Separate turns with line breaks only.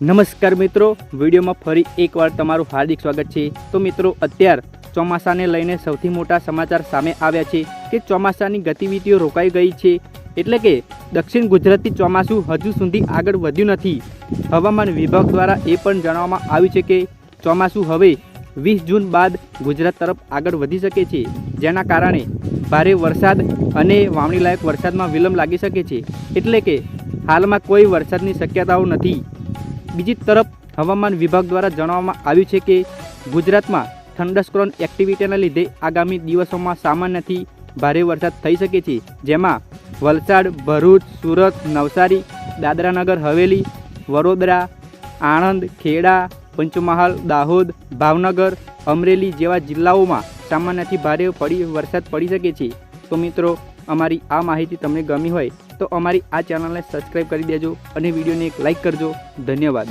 નમસ્કાર મિત્રો, વિડીયોમાં ફરી એકવાર તમારું હાર્દિક સ્વાગત છે। તો મિત્રો, અત્યાર ચોમાસાને લઈને સૌથી મોટા સમાચાર સામે આવ્યા છે કે ચોમાસાની ગતિવિધિઓ રોકાઈ ગઈ છે। એટલે કે દક્ષિણ ગુજરાતથી ચોમાસું હજુ સુધી આગળ વધ્યું નથી। હવામાન વિભાગ દ્વારા એ પણ જણાવવામાં આવ્યું છે કે ચોમાસું હવે 20 જૂન બાદ ગુજરાત તરફ આગળ વધી શકે છે, જેના કારણે ભારે વરસાદ અને વાવણીલાયક વરસાદમાં વિલંબ લાગી શકે છે। એટલે કે હાલમાં કોઈ વરસાદની શક્યતાઓ નથી। બીજી તરફ હવામાન વિભાગ દ્વારા જણાવવામાં આવ્યું છે કે ગુજરાતમાં થંડરસ્ટોર્મ એક્ટિવિટીના લીધે આગામી દિવસોમાં સામાન્યથી ભારે વરસાદ થઈ શકે છે, જેમાં વલસાડ, ભરૂચ, સુરત, નવસારી, દાદરાનગર હવેલી, વડોદરા, આણંદ, ખેડા, પંચમહાલ, દાહોદ, ભાવનગર, અમરેલી જેવા જિલ્લાઓમાં સામાન્યથી ભારે વરસાદ પડી શકે છે। તો મિત્રો, અમારી આ માહિતી તમને ગમી હોય તો અમારી આ ચેનલને સબસ્ક્રાઈબ કરી દેજો અને વિડીયોને એક લાઈક કરજો। ધન્યવાદ।